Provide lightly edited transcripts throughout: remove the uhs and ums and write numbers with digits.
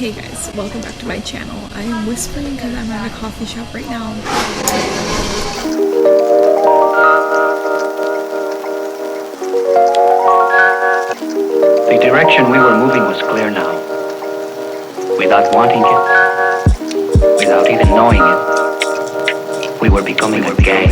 Hey guys, welcome back to my channel. I am whispering because I'm at a coffee shop right now. The direction we were moving was clear now. Without wanting it, without even knowing it, we were becoming a gang.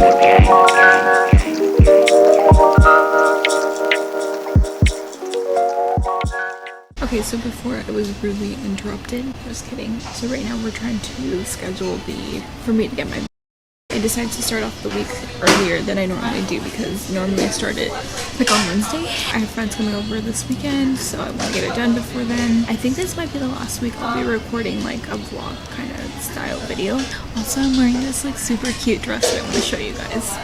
Okay, so before I was rudely interrupted, just kidding. So right now we're trying to schedule for me to get my. I decided to start off the week earlier than I normally do because normally I start it like on Wednesday. I have friends coming over this weekend, so I want to get it done before then. I think this might be the last week I'll be recording like a vlog kind of style video. Also, I'm wearing this like super cute dress that I want to show you guys.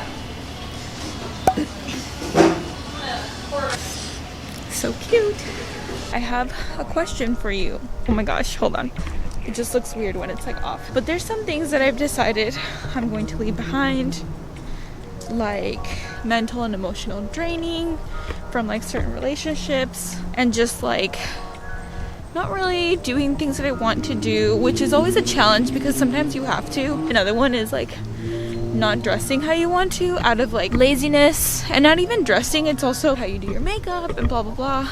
So cute. I have a question for you. Oh my gosh, hold on. It just looks weird when it's like off. But there's some things that I've decided I'm going to leave behind, like mental and emotional draining from like certain relationships, and just like not really doing things that I want to do, which is always a challenge because sometimes you have to. Another one is like not dressing how you want to out of like laziness, and not even dressing, it's also how you do your makeup and blah blah blah.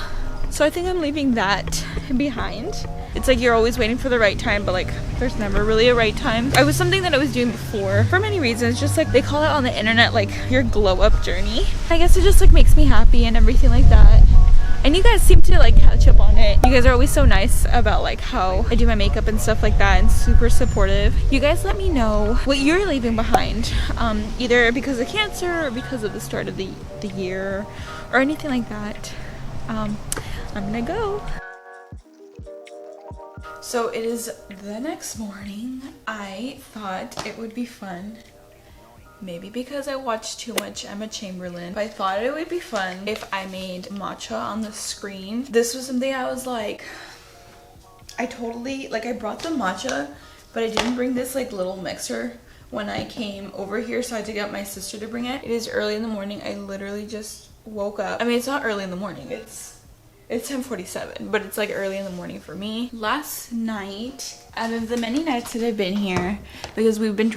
So I think I'm leaving that behind. It's like you're always waiting for the right time, but like there's never really a right time. It was something that I was doing before for many reasons, just like they call it on the internet like your glow up journey. I guess it just like makes me happy and everything like that. And you guys seem to like catch up on it. You guys are always so nice about like how I do my makeup and stuff like that, and super supportive. You guys let me know what you're leaving behind, either because of cancer or because of the start of the year or anything like that. I'm gonna go. So it is the next morning. I thought it would be fun, maybe because I watched too much Emma Chamberlain, but I thought it would be fun if I made matcha on the screen. This was something I was like, I brought the matcha, but I didn't bring this like little mixer when I came over here, so I had to get my sister to bring it. It is early in the morning. I literally just woke up. I mean, it's not early in the morning, it's 10:47, but it's like early in the morning for me. Last night, out of the many nights that I've been here, because we've been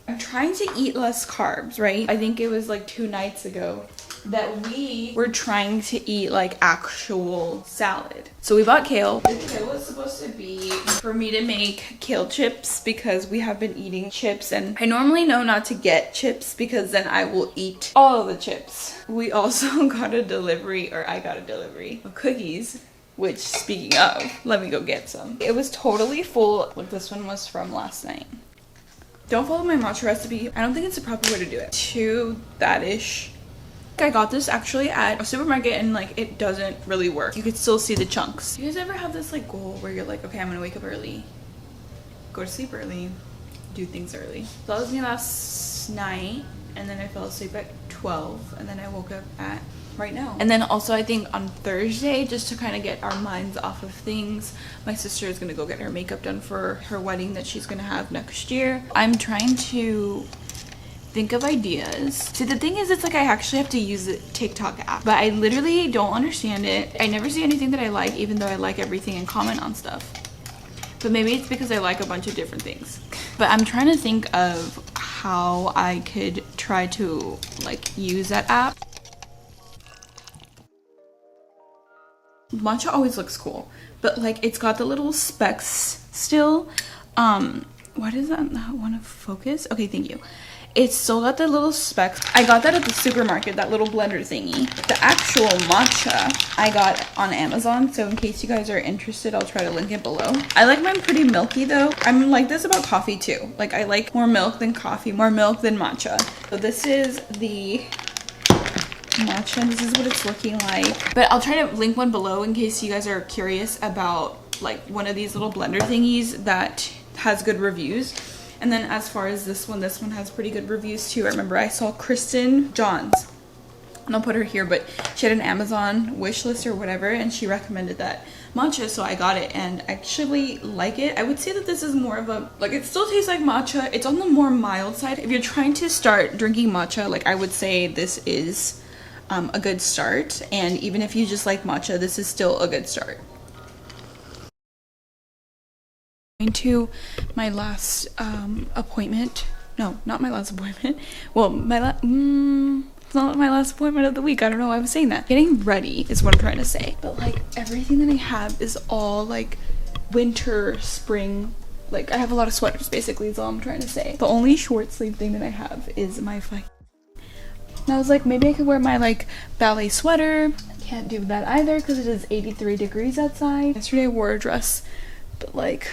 I'm trying to eat less carbs, right? I think it was like 2 nights ago that we were trying to eat like actual salad. So we bought kale. The kale was supposed to be for me to make kale chips because we have been eating chips, and I normally know not to get chips because then I will eat all of the chips. We also got a delivery, or I got a delivery of cookies, which, speaking of, let me go get some. It was totally full. Like, this one was from last night. Don't follow my matcha recipe. I don't think it's the proper way to do it. To that-ish. I got this actually at a supermarket, and like it doesn't really work. You could still see the chunks. You guys ever have this like goal where you're like, okay, I'm gonna wake up early, go to sleep early, do things early? So that was me last night, and then I fell asleep at 12, and then I woke up at right now. And then also I think on Thursday, just to kind of get our minds off of things, my sister is gonna go get her makeup done for her wedding that she's gonna have next year. I'm trying to think of ideas. See, the thing is, it's like I actually have to use the TikTok app, but I literally don't understand it. I never see anything that I like, even though I like everything and comment on stuff. But maybe it's because I like a bunch of different things. But I'm trying to think of how I could try to like use that app. Matcha always looks cool, but like it's got the little specks still. Why does that not want to focus? Okay, thank you. It's still got the little specks. I got that at the supermarket, that little blender thingy. The actual matcha I got on Amazon, so in case you guys are interested, I'll try to link it below. I like mine pretty milky though. I'm like this about coffee too. Like I like more milk than coffee, more milk than matcha. So this is the matcha, and this is what it's looking like. But I'll try to link one below in case you guys are curious about like one of these little blender thingies that has good reviews. And then as far as this one has pretty good reviews too. I remember I saw Kristen Johns, and I'll put her here, but she had an Amazon wish list or whatever, and she recommended that matcha, so I got it, and I actually like it. I would say that this is more of a, like, it still tastes like matcha. It's on the more mild side. If you're trying to start drinking matcha, like, I would say this is a good start, and even if you just like matcha, this is still a good start. to my last appointment. No, not my last appointment. Well, it's not my last appointment of the week. I don't know why I was saying that. Getting ready is what I'm trying to say. But like everything that I have is all like winter, spring. Like I have a lot of sweaters basically is all I'm trying to say. The only short sleeve thing that I have is my and I was like, maybe I could wear my like ballet sweater. Can't do that either because it is 83 degrees outside. Yesterday I wore a dress, but like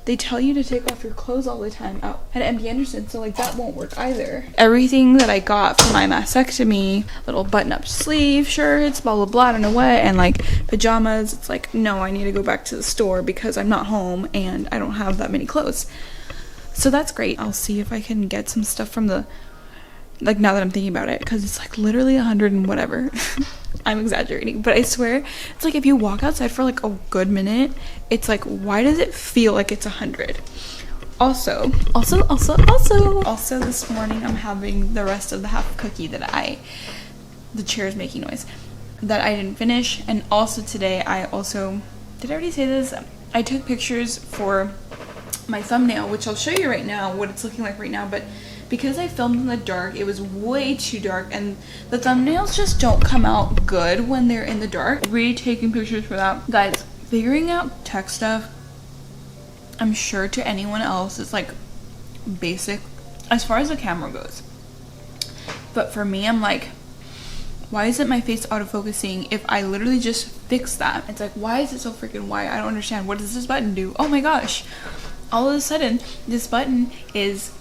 they tell you to take off your clothes all the time out at MD Anderson, so like that won't work either. Everything that I got for my mastectomy, little button-up sleeve shirts, blah blah blah, I don't know what, and like pajamas, it's like, no, I need to go back to the store because I'm not home and I don't have that many clothes. So that's great. I'll see if I can get some stuff from the, like now that I'm thinking about it, because it's like literally 100 and whatever. I'm exaggerating, but I swear it's like if you walk outside for like a good minute, it's like, why does it feel like it's 100? Also this morning I'm having the rest of the half cookie that the chair is making noise, that I didn't finish. And also today did I already say this? I took pictures for my thumbnail, which I'll show you right now what it's looking like right now, but because I filmed in the dark, it was way too dark, and the thumbnails just don't come out good when they're in the dark. Retaking pictures for that. Guys, figuring out tech stuff, I'm sure to anyone else is like basic as far as the camera goes. But for me, I'm like, why isn't my face autofocusing if I literally just fix that? It's like, why is it so freaking white? I don't understand. What does this button do? Oh my gosh. All of a sudden, this button is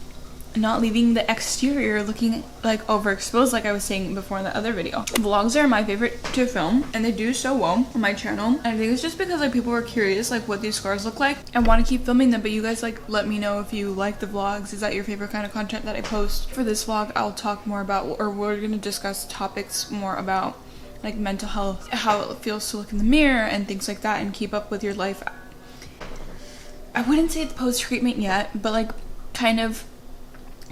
not leaving the exterior looking like overexposed, like I was saying before in the other video. Vlogs are my favorite to film, and they do so well on my channel. And I think it's just because like people were curious like what these scars look like. I want to keep filming them, but you guys like let me know if you like the vlogs. Is that your favorite kind of content that I post? For this vlog, I'll talk more about, or we're gonna discuss topics more about like mental health, how it feels to look in the mirror and things like that, and keep up with your life. I wouldn't say it's post-treatment yet, but like kind of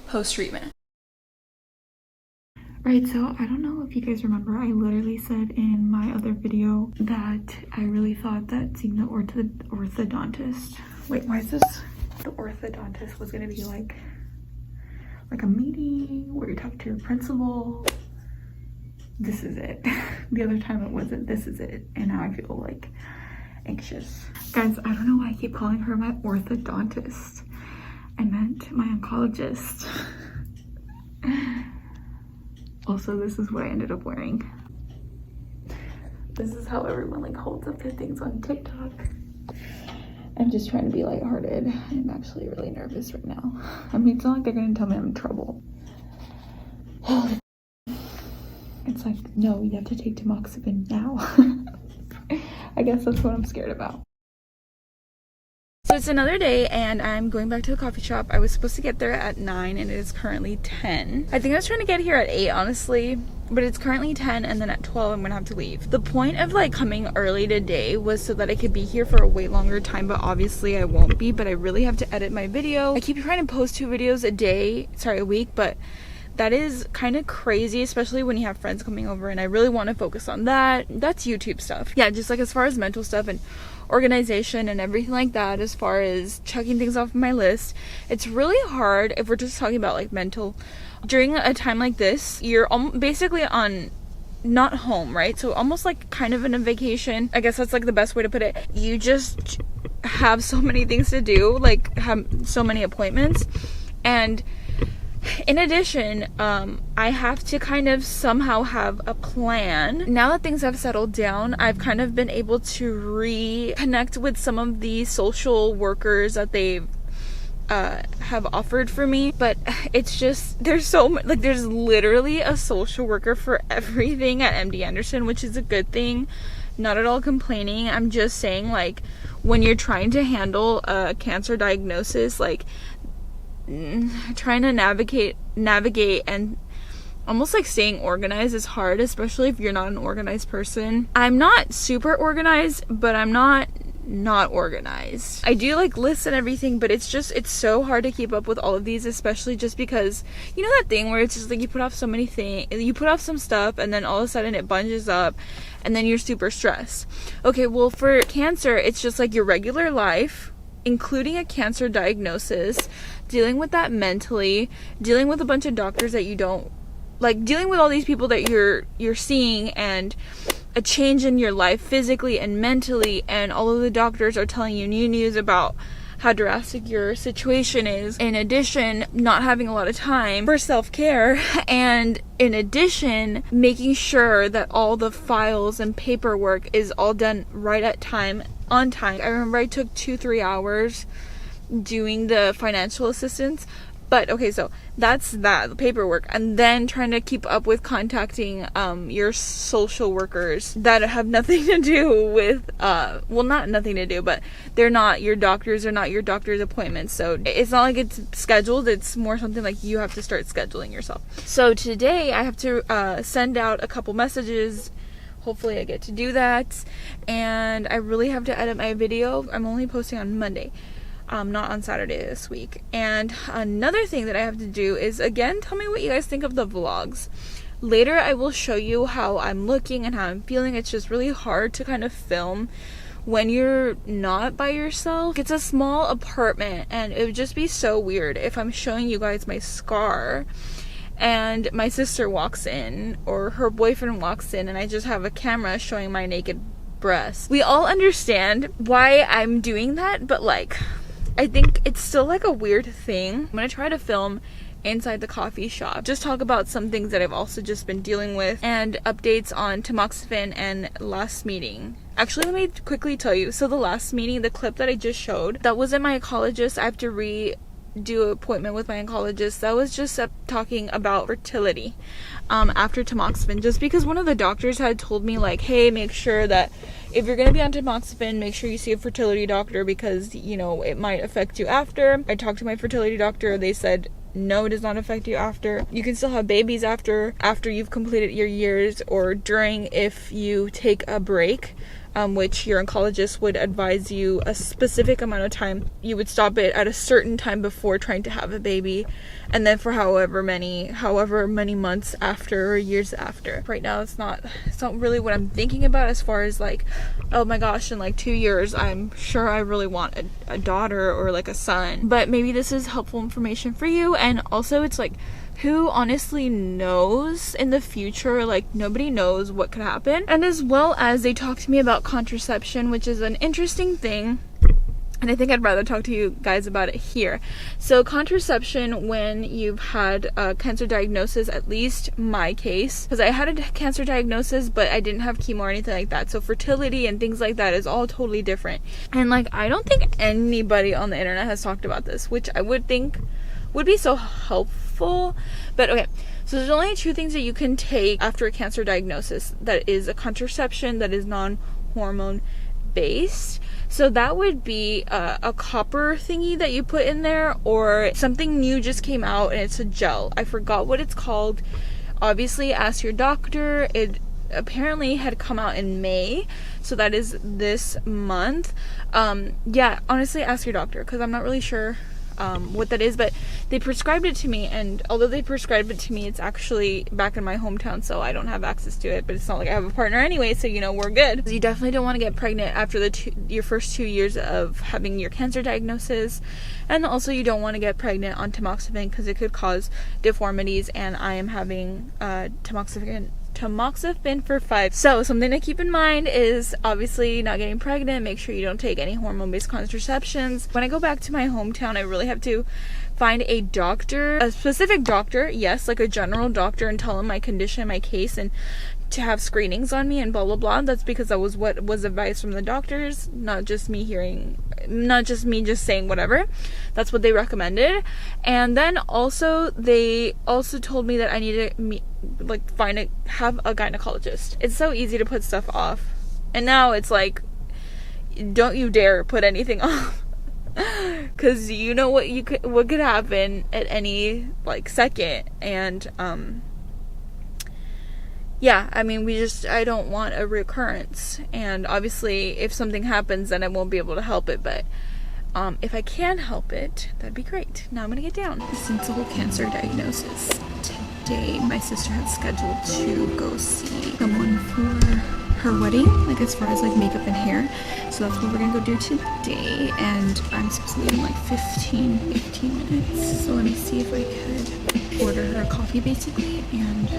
post-treatment. Right, so I don't know if you guys remember, I literally said in my other video that I really thought that seeing the orthodontist, wait, why is this, the orthodontist was gonna be like a meeting where you talk to your principal. This is it. The other time it wasn't. This is it. And now I feel like anxious. Guys, I don't know why I keep calling her my orthodontist. I meant my oncologist. Also, this is what I ended up wearing. This is how everyone like holds up their things on TikTok. I'm just trying to be lighthearted. I'm actually really nervous right now. I mean, it's not like they're gonna tell me I'm in trouble. It's like, no, you have to take tamoxifen now. I guess that's what I'm scared about. So it's another day and I'm going back to the coffee shop. I was supposed to get there at 9 and it is currently 10. I think I was trying to get here at 8, honestly, but it's currently 10 and then at 12 I'm gonna have to leave. The point of like coming early today was so that I could be here for a way longer time, but obviously I won't be, but I really have to edit my video. I keep trying to post 2 videos a week, but that is kind of crazy, especially when you have friends coming over, and I really want to focus on that. That's YouTube stuff. Yeah, just like as far as mental stuff and organization and everything like that, as far as checking things off my list, it's really hard if we're just talking about like mental. During a time like this, you're basically on not home, right? So almost like kind of in a vacation. I guess that's like the best way to put it. You just have so many things to do, like have so many appointments, and in addition, I have to kind of somehow have a plan. Now that things have settled down, I've kind of been able to reconnect with some of the social workers that they have offered for me. But it's just, there's literally a social worker for everything at MD Anderson, which is a good thing. Not at all complaining. I'm just saying, like, when you're trying to handle a cancer diagnosis, like, trying to navigate and almost like staying organized is hard, especially if you're not an organized person. I'm not super organized, but I'm not organized. I do like lists and everything, but it's so hard to keep up with all of these, especially just because, you know, that thing where it's just like you put off so many things, you put off some stuff and then all of a sudden it bunches up and then you're super stressed. Okay, well, for cancer, it's just like your regular life including a cancer diagnosis, dealing with that mentally, dealing with a bunch of doctors that you don't like, dealing with all these people that you're seeing, and a change in your life physically and mentally, and all of the doctors are telling you new news about how drastic your situation is. In addition, not having a lot of time for self-care, and in addition, making sure that all the files and paperwork is all done right at time, on time. I remember I took 2-3 hours doing the financial assistance. But okay, so that's that, the paperwork, and then trying to keep up with contacting your social workers that have nothing to do with well, not nothing to do, but they're not your doctors, they're not your doctor's appointments. So it's not like it's scheduled, it's more something like you have to start scheduling yourself. So today I have to send out a couple messages. Hopefully I get to do that, and I really have to edit my video. I'm only posting on Monday. Not on Saturday this week. And another thing that I have to do is, again, tell me what you guys think of the vlogs. Later I will show you how I'm looking and how I'm feeling. It's just really hard to kind of film when you're not by yourself. It's a small apartment, and it would just be so weird if I'm showing you guys my scar and my sister walks in or her boyfriend walks in and I just have a camera showing my naked breasts. We all understand why I'm doing that, but like, I think it's still like a weird thing. I'm gonna try to film inside the coffee shop, just talk about some things that I've also just been dealing with, and updates on tamoxifen and last meeting. Actually, let me quickly tell you, so the last meeting, the clip that I just showed, that wasn't my oncologist. I have to redo an appointment with my oncologist. That was just talking about fertility after tamoxifen, just because one of the doctors had told me like, hey, make sure that if you're going to be on tamoxifen, make sure you see a fertility doctor because, you know, it might affect you after. I talked to my fertility doctor. They said, no, it does not affect you after. You can still have babies after you've completed your years, or during if you take a break, which your oncologist would advise you a specific amount of time. You would stop it at a certain time before trying to have a baby, and then for however many months after or years after. Right now it's not really what I'm thinking about as far as like, oh my gosh, in like 2 years I'm sure I really want a daughter or like a son. But maybe this is helpful information for you. And also, it's like, who honestly knows in the future? Like, nobody knows what could happen. And as well as they talked to me about contraception, which is an interesting thing, and I think I'd rather talk to you guys about it here. So contraception, when you've had a cancer diagnosis, at least my case, because I had a cancer diagnosis but I didn't have chemo or anything like that, so fertility and things like that is all totally different. And like, I don't think anybody on the internet has talked about this, which I would think would be so helpful. But okay, so there's only 2 things that you can take after a cancer diagnosis that is a contraception that is non-hormone based. So that would be a copper thingy that you put in there, or something new just came out and it's a gel. I forgot what it's called. Obviously ask your doctor. It apparently had come out in May, so that is this month. Yeah, honestly ask your doctor, because I'm not really sure what that is, but they prescribed it to me, and although they prescribed it to me, it's actually back in my hometown, so I don't have access to it. But it's not like I have a partner anyway, so you know, we're good. You definitely don't want to get pregnant after your first 2 years of having your cancer diagnosis, and also you don't want to get pregnant on tamoxifen because it could cause deformities, and I am having tamoxifen for 5. So something to keep in mind is obviously not getting pregnant. Make sure you don't take any hormone-based contraceptions. When I go back to my hometown, I really have to find a doctor, a specific doctor, yes, like a general doctor, and tell him my condition, my case, and to have screenings on me and blah blah blah. That's because that was what was advised from the doctors, not just me just saying whatever. That's what they recommended. And then also they also told me that I need to have a gynecologist. It's so easy to put stuff off, and now it's like, don't you dare put anything off, because you know what could happen at any like second. And yeah, I mean, I don't want a recurrence, and obviously if something happens then I won't be able to help it, but if I can help it, that'd be great. Now I'm gonna get down. Since the whole cancer diagnosis, today my sister had scheduled to go see someone for her wedding, like as far as like makeup and hair. So that's what we're gonna go do today, and I'm supposed to leave in like 18 minutes. So let me see if I could order her a coffee basically, and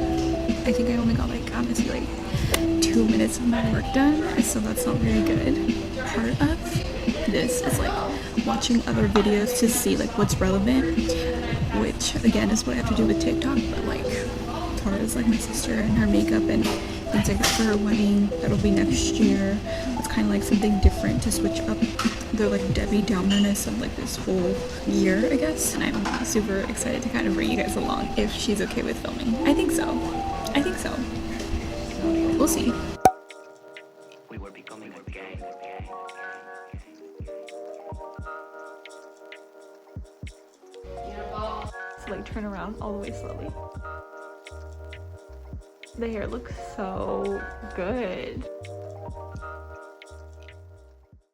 I think I only got like honestly like 2 minutes of my work done, so that's not very good. Part of this is like watching other videos to see like what's relevant, which again is what I have to do with TikTok, but like as far as like my sister and her makeup and things like that for her wedding that'll be next year, it's kind of like something different to switch up the like Debbie Downerness of like this whole year, I guess. And I'm super excited to kind of bring you guys along if she's okay with filming. I think so. We'll see. We were becoming a gang. So like turn around all the way slowly. The hair looks so good.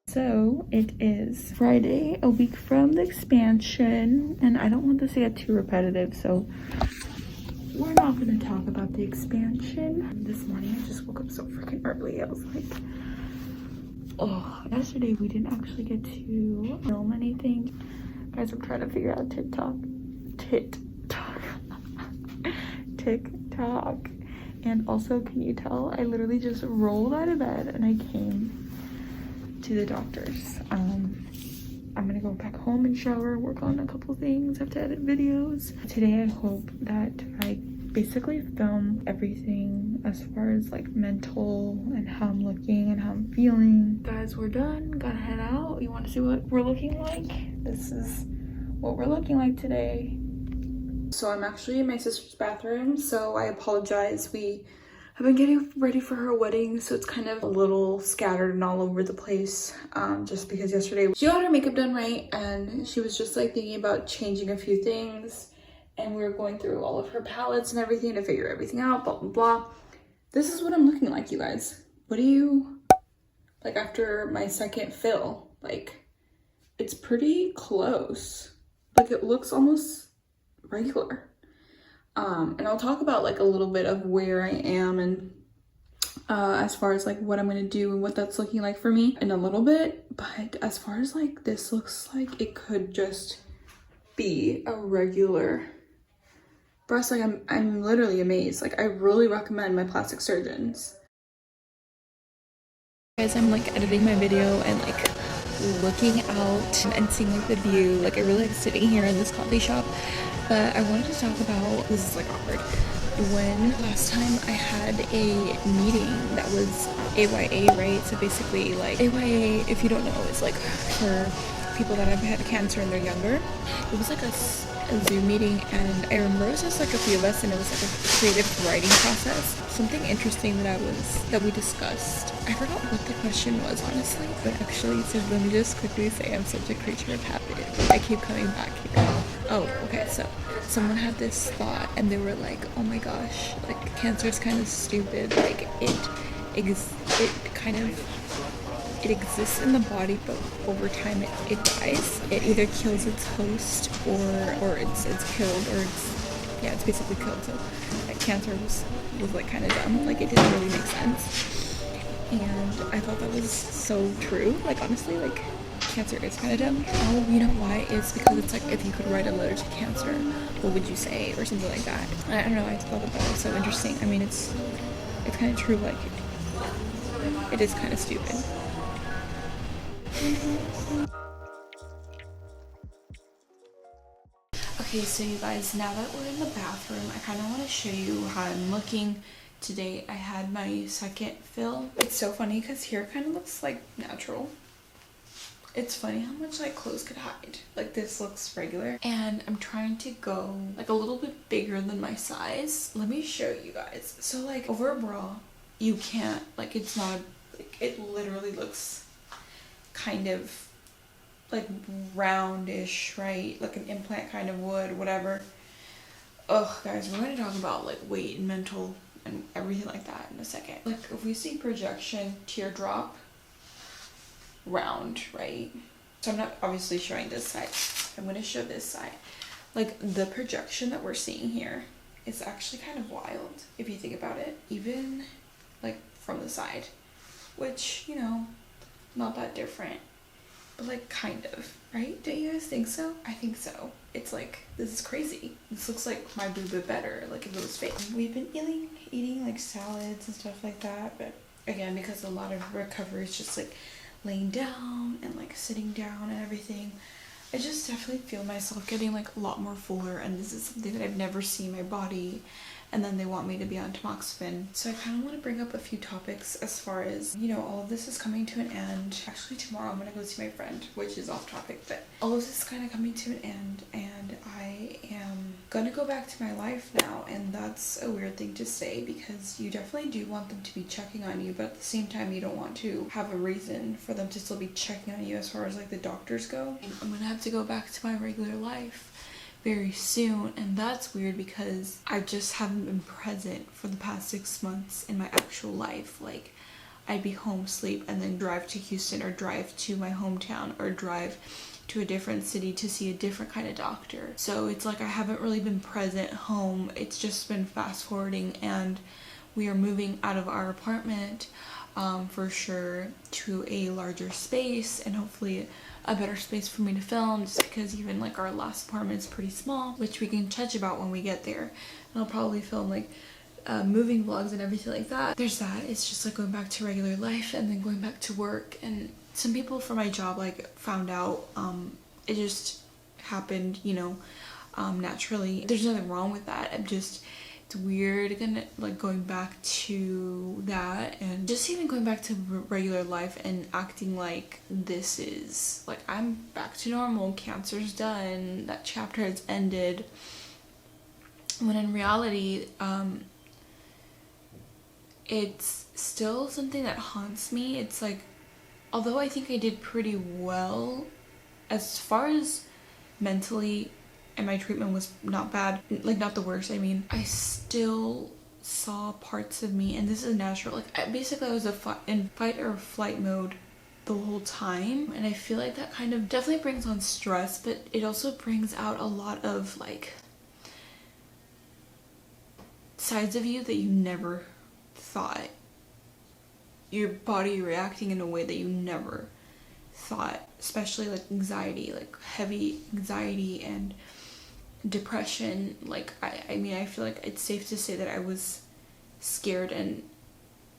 So it is Friday, a week from the expansion, and I don't want this to get too repetitive, so we're not gonna talk about the expansion. This morning I just woke up so freaking early. I was like, oh, yesterday we didn't actually get to film anything. Guys, I'm trying to figure out TikTok. And also, can you tell I literally just rolled out of bed and I came to the doctor's. I'm gonna go back home and shower, work on a couple things, have to edit videos. Today I hope that I basically film everything as far as like mental and how I'm looking and how I'm feeling. Guys, we're done, gotta head out. You want to see what we're looking like? This is what we're looking like today. So I'm actually in my sister's bathroom, so I apologize. We have been getting ready for her wedding, so it's kind of a little scattered and all over the place, just because yesterday she got her makeup done right, and she was just like thinking about changing a few things, and we were going through all of her palettes and everything to figure everything out, blah, blah, blah. This is what I'm looking like, you guys. What do you, like after my second fill, like it's pretty close. Like it looks almost regular. And I'll talk about like a little bit of where I am and as far as like what I'm gonna do and what that's looking like for me in a little bit. But as far as like this looks like it could just be a regular breast. Like I'm literally amazed. Like I really recommend my plastic surgeons. Guys, I'm like editing my video and like looking out and seeing like the view. Like I really like sitting here in this coffee shop. But I wanted to talk about, this is like awkward, when last time I had a meeting that was AYA, right? So basically like AYA, if you don't know, is like for people that have had cancer and they're younger. It was like a Zoom meeting, and I remember it was just like a few of us, and it was like a creative writing process. Something interesting that we discussed. I forgot what the question was, honestly, but actually, so let me just quickly say I'm such a creature of habit. I keep coming back here. Oh, okay, so someone had this thought and they were like, oh my gosh, like cancer is kind of stupid, like it exists in the body, but over time it dies. It either kills its host or it's killed, or it's basically killed. So like cancer was like kind of dumb, like it didn't really make sense. And I thought that was so true, like honestly, like cancer is kind of dumb. Oh, you know why? It's because it's like if you could write a letter to cancer, what would you say, or something like that. I don't know, I thought that was so interesting. I mean, it's kind of true, like it is kind of stupid. Okay, so you guys, now that we're in the bathroom, I kind of want to show you how I'm looking. Today I had my second fill. It's so funny because here kind of looks like natural. It's funny how much like clothes could hide. Like this looks regular, and I'm trying to go like a little bit bigger than my size. Let me show you guys. So like over a bra, you can't, like it's not, like it literally looks kind of like roundish, right? Like an implant kind of would, whatever. Ugh, guys, we're gonna talk about like weight and mental and everything like that in a second. Like if we see projection, teardrop, round, right? So I'm not obviously showing this side. I'm going to show this side. Like the projection that we're seeing here is actually kind of wild if you think about it. Even like from the side, which, you know, not that different, but like kind of, right? Don't you guys think so? I think so. It's like, this is crazy. This looks like my boob but better, like if it was fake. We've been eating like salads and stuff like that, but again, because a lot of recovery is just like laying down and like sitting down and everything, I just definitely feel myself getting like a lot more fuller, and this is something that I've never seen my body. And then they want me to be on tamoxifen. So I kind of want to bring up a few topics as far as, you know, all of this is coming to an end. Actually, tomorrow I'm going to go see my friend, which is off topic, but all of this is kind of coming to an end, and I am going to go back to my life now. And that's a weird thing to say, because you definitely do want them to be checking on you, but at the same time, you don't want to have a reason for them to still be checking on you as far as like the doctors go. I'm going to have to go back to my regular life very soon, and that's weird because I just haven't been present for the past 6 months in my actual life. Like, I'd be home, sleep, and then drive to Houston, or drive to my hometown, or drive to a different city to see a different kind of doctor. So it's like I haven't really been present home. It's just been fast forwarding, and we are moving out of our apartment for sure to a larger space, and hopefully a better space for me to film, just because even like our last apartment is pretty small, which we can touch about when we get there. And I'll probably film like moving vlogs and everything like that. There's that. It's just like going back to regular life and then going back to work. And some people from my job like found out. It just happened, you know, naturally. There's nothing wrong with that. It's weird again, like going back to that, and just even going back to regular life and acting like this is like I'm back to normal, cancer's done, that chapter has ended, when in reality it's still something that haunts me. It's like, although I think I did pretty well as far as mentally, and my treatment was not bad, like not the worst, I mean, I still saw parts of me, and this is natural, like I was in fight or flight mode the whole time, and I feel like that kind of definitely brings on stress, but it also brings out a lot of like sides of you that you never thought, your body reacting in a way that you never thought, especially like anxiety, like heavy anxiety and depression. Like I mean, I feel like it's safe to say that I was scared and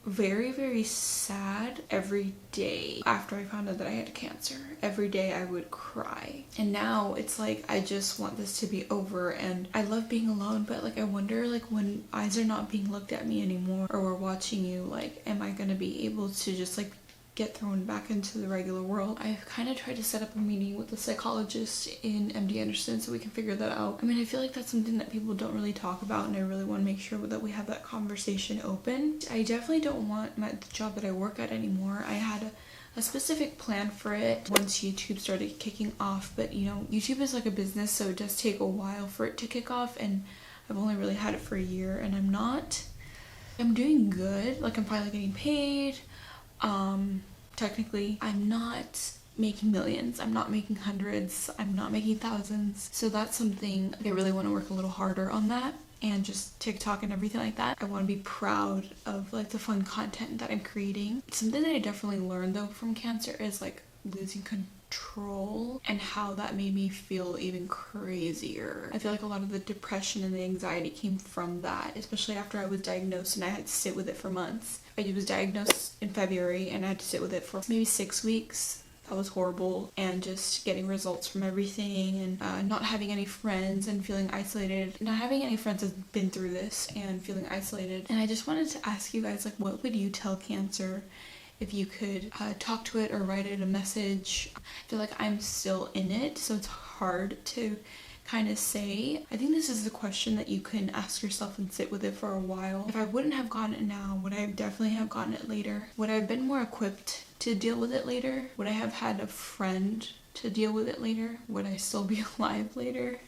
very, very sad every day after I found out that I had cancer. Every day I would cry, and now it's like I just want this to be over, and I love being alone, but like I wonder, like when eyes are not being looked at me anymore, or we're watching you, like am I gonna be able to just like get thrown back into the regular world? I've kind of tried to set up a meeting with a psychologist in MD Anderson so we can figure that out. I mean, I feel like that's something that people don't really talk about, and I really want to make sure that we have that conversation open. I definitely don't want the job that I work at anymore. I had a specific plan for it once YouTube started kicking off, but you know, YouTube is like a business, so it does take a while for it to kick off, and I've only really had it for a year, and I'm doing good. Like I'm finally getting paid. Technically I'm not making millions, I'm not making hundreds, I'm not making thousands, so that's something I really want to work a little harder on, that, and just TikTok and everything like that. I want to be proud of like the fun content that I'm creating. Something that I definitely learned though from cancer is like losing control, and how that made me feel even crazier. I feel like a lot of the depression and the anxiety came from that, especially after I was diagnosed and I had to sit with it for months. I was diagnosed in February and I had to sit with it for maybe 6 weeks. That was horrible, and just getting results from everything, and not having any friends and feeling isolated. Not having any friends has been through this and feeling isolated. And I just wanted to ask you guys, like, what would you tell cancer if you could talk to it or write it a message? I feel like I'm still in it, so it's hard to kind of say. I think this is the question that you can ask yourself and sit with it for a while. If I wouldn't have gotten it now, would I definitely have gotten it later? Would I have been more equipped to deal with it later? Would I have had a friend to deal with it later? Would I still be alive later?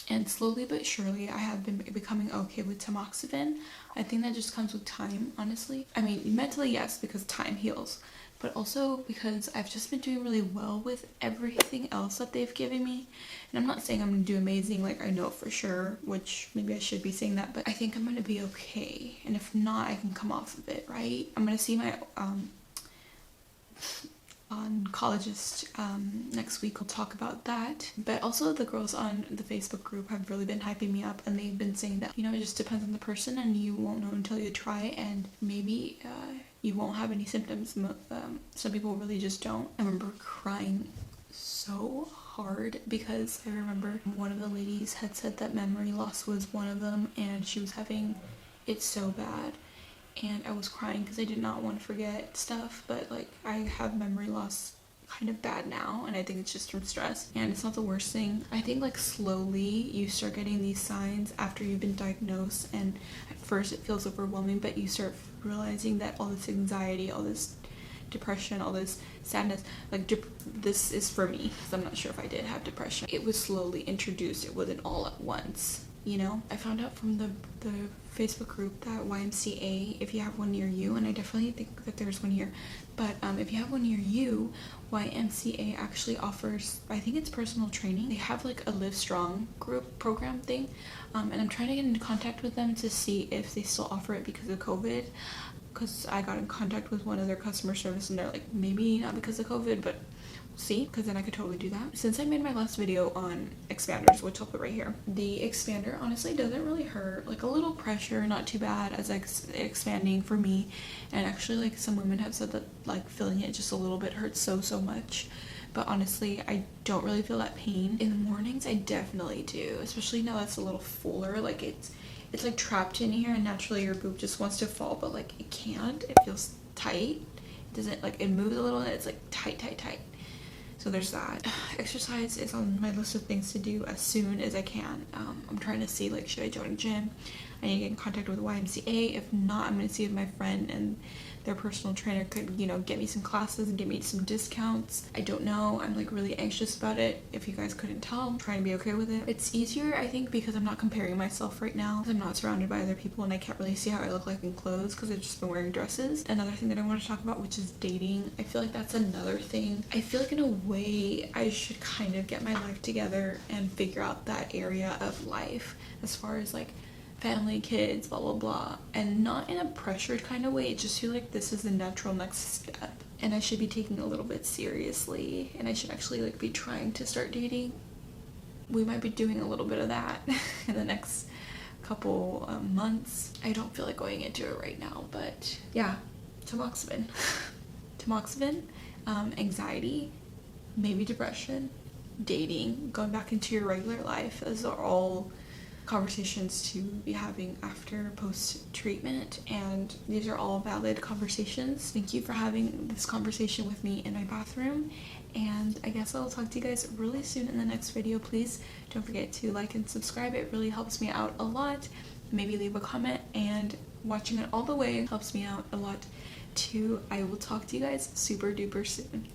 And slowly but surely I have been becoming okay with tamoxifen. I think that just comes with time, honestly. I mean, mentally yes, because time heals, but also because I've just been doing really well with everything else that they've given me. And I'm not saying I'm gonna do amazing, like I know for sure, which maybe I should be saying that, but I think I'm gonna be okay. And if not, I can come off of it, right? I'm gonna see my oncologist next week. We'll talk about that. But also the girls on the Facebook group have really been hyping me up, and they've been saying that, you know, it just depends on the person and you won't know until you try, and maybe you won't have any symptoms. Some people really just don't. I remember crying so hard because I remember one of the ladies had said that memory loss was one of them, and she was having it so bad. And I was crying because I did not want to forget stuff, but like I have memory loss kind of bad now, and I think it's just from stress, and it's not the worst thing. I think like slowly you start getting these signs after you've been diagnosed, and at first it feels overwhelming, but you start realizing that all this anxiety, all this depression, all this sadness, like this is for me, because I'm not sure if I did have depression. It was slowly introduced, it wasn't all at once, you know? I found out from the Facebook group that YMCA, if you have one near you, and I definitely think that there's one here, but if you have one near you, YMCA actually offers, I think it's personal training. They have like a Live Strong group program thing, and I'm trying to get into contact with them to see if they still offer it because of COVID, because I got in contact with one of their customer service and they're like, maybe not because of COVID, but see, because then I could totally do that. Since I made my last video on expanders, which I'll put right here, the expander honestly doesn't really hurt. Like a little pressure, not too bad as expanding for me, and actually like some women have said that like feeling it just a little bit hurts so much, but honestly I don't really feel that pain. In the mornings I definitely do, especially now that's a little fuller, like it's like trapped in here, and naturally your boob just wants to fall, but like it can't. It feels tight. It doesn't, like, it moves a little and it's like tight. So there's that. Exercise is on my list of things to do as soon as I can. I'm trying to see, like, should I join a gym? I need to get in contact with YMCA. If not, I'm going to see if my friend and their personal trainer could, you know, get me some classes and give me some discounts. I don't know. I'm like really anxious about it. If you guys couldn't tell, I'm trying to be okay with it. It's easier, I think, because I'm not comparing myself right now. I'm not surrounded by other people and I can't really see how I look like in clothes because I've just been wearing dresses. Another thing that I want to talk about, which is dating. I feel like that's another thing. I feel like in a way I should kind of get my life together and figure out that area of life as far as like family, kids, blah blah blah, and not in a pressured kind of way. I just feel like this is the natural next step and I should be taking it a little bit seriously, and I should actually like be trying to start dating. We might be doing a little bit of that in the next couple months. I don't feel like going into it right now, but yeah, tamoxifen. Anxiety, maybe depression, dating, going back into your regular life. Those are all conversations to be having after post-treatment, and these are all valid conversations. Thank you for having this conversation with me in my bathroom, and I guess I'll talk to you guys really soon in the next video. Please don't forget to like and subscribe. It really helps me out a lot. Maybe leave a comment, and watching it all the way helps me out a lot too. I will talk to you guys super duper soon.